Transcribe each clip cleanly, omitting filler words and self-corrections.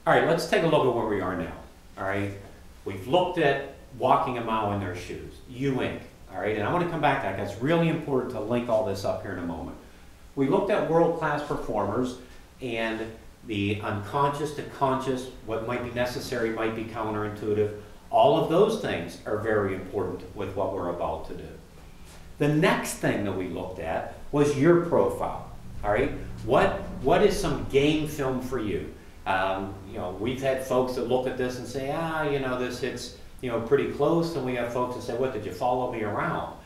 All right, let's take a look at where we are now. All right, we've looked at walking a mile in their shoes, You Inc. All right, and I want to come back to that. It's really important to link all this up here in a moment. We looked at world-class performers and the unconscious to conscious, what might be necessary might be counterintuitive. All of those things are very important with what we're about to do. The next thing that we looked at was your profile. All right, what is some game film for you? We've had folks that look at this and say, this hits, pretty close, and we have folks that say, what, did you follow me around?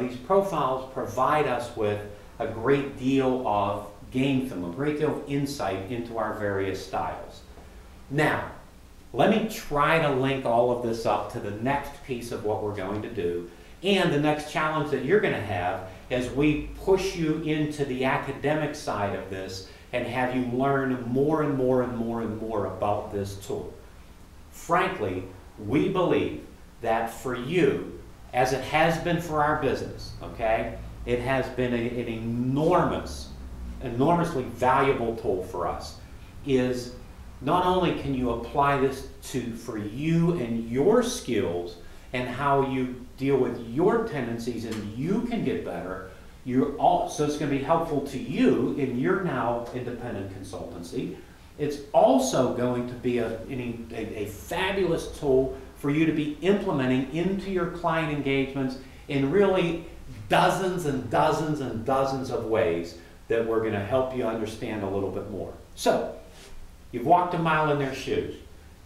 These profiles provide us with a great deal of game film, a great deal of insight into our various styles. Now, let me try to link all of this up to the next piece of what we're going to do, and the next challenge that you're going to have as we push you into the academic side of this and have you learn more and more and more and more about this tool. Frankly, we believe that for you, as it has been for our business, okay, it has been an enormously valuable tool for us, is not only can you apply this for you and your skills and how you deal with your tendencies and you can get better, so it's going to be helpful to you in your now independent consultancy. It's also going to be a fabulous tool for you to be implementing into your client engagements in really dozens and dozens and dozens of ways that we're going to help you understand a little bit more. So, you've walked a mile in their shoes.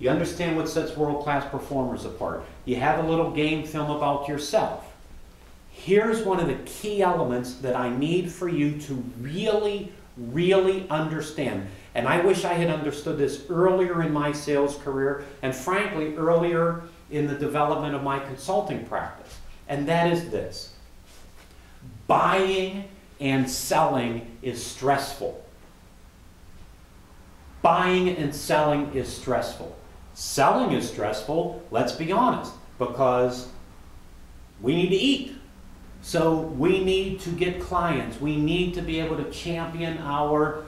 You understand what sets world-class performers apart. You have a little game film about yourself. Here's one of the key elements that I need for you to really, really understand. And I wish I had understood this earlier in my sales career, and frankly, earlier in the development of my consulting practice. And that is this. Buying and selling is stressful. Buying and selling is stressful. Selling is stressful, let's be honest, because we need to eat. So we need to get clients. We need to be able to champion our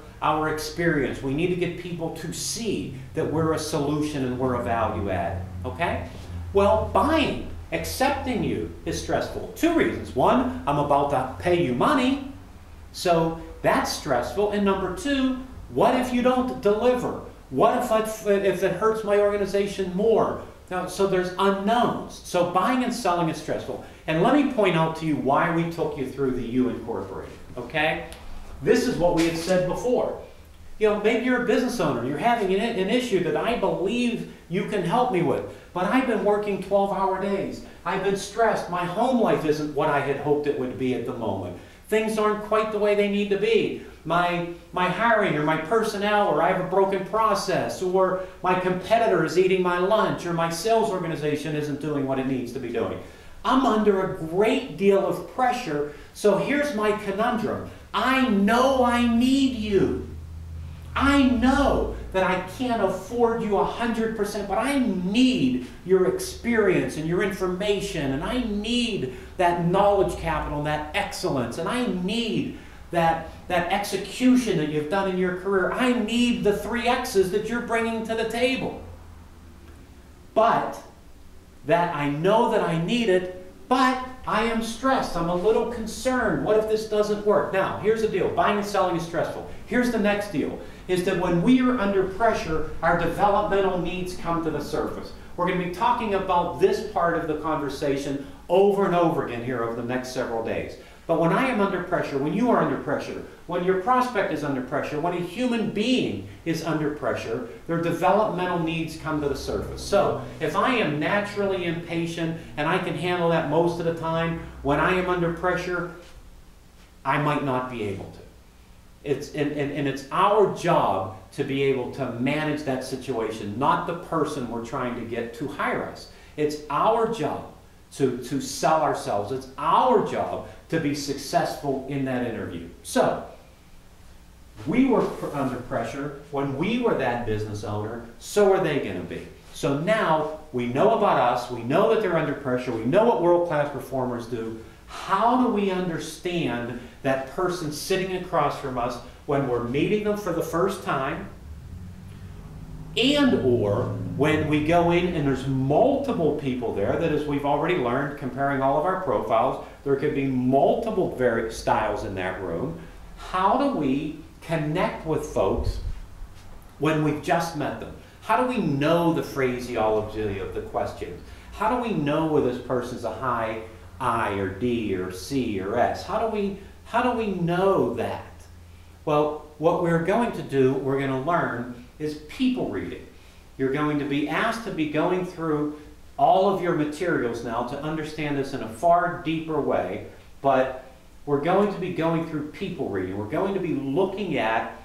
experience. We need to get people to see that we're a solution and we're a value add. Okay? Well, buying, accepting you is stressful. Two reasons. One, I'm about to pay you money, so that's stressful. And number two, what if you don't deliver? What if it hurts my organization more? Now, so there's unknowns. So buying and selling is stressful. And let me point out to you why we took you through the You Incorporated, okay? This is what we had said before. Maybe you're a business owner. You're having an issue that I believe you can help me with. But I've been working 12-hour days. I've been stressed. My home life isn't what I had hoped it would be at the moment. Things aren't quite the way they need to be. My hiring or my personnel, or I have a broken process, or my competitor is eating my lunch, or my sales organization isn't doing what it needs to be doing. I'm under a great deal of pressure, so here's my conundrum. I know I need you. I know that I can't afford you 100%, but I need your experience and your information, and I need that knowledge capital and that excellence, and I need that execution that you've done in your career. I need the 3 X's that you're bringing to the table. But that I know that I need it, but I am stressed. I'm a little concerned. What if this doesn't work? Now, here's the deal. Buying and selling is stressful. Here's the next deal, is that when we are under pressure, our developmental needs come to the surface. We're going to be talking about this part of the conversation over and over again here over the next several days. But when I am under pressure, when you are under pressure, when your prospect is under pressure, when a human being is under pressure, their developmental needs come to the surface. So if I am naturally impatient and I can handle that most of the time, when I am under pressure, I might not be able to. It's our job to be able to manage that situation, not the person we're trying to get to hire us. It's our job to sell ourselves. It's our job to be successful in that interview. So, we were under pressure when we were that business owner, so are they going to be. So now, we know about us, we know that they're under pressure, we know what world-class performers do. How do we understand that person sitting across from us when we're meeting them for the first time, And or when we go in and there's multiple people there, that as we've already learned, comparing all of our profiles, there could be multiple various styles in that room. How do we connect with folks when we've just met them? How do we know the phraseology of the questions? How do we know whether this person's a high I or D or C or S? How do we know that? Well, what we're going to do, we're going to learn, is people reading. You're going to be asked to be going through all of your materials now to understand this in a far deeper way, but we're going to be going through people reading. We're going to be looking at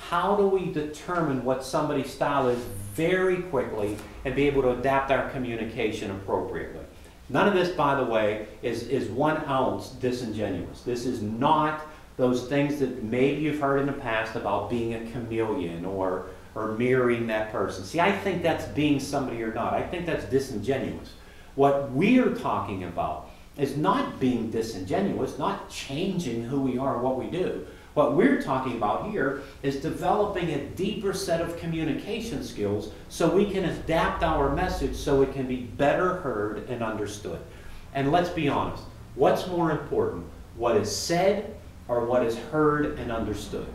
how do we determine what somebody's style is very quickly and be able to adapt our communication appropriately. None of this, by the way, is 1 ounce disingenuous. This is not those things that maybe you've heard in the past about being a chameleon or mirroring that person. See, I think that's being somebody or not. I think that's disingenuous. What we're talking about is not being disingenuous, not changing who we are and what we do. What we're talking about here is developing a deeper set of communication skills so we can adapt our message so it can be better heard and understood. And let's be honest, what's more important, what is said or what is heard and understood?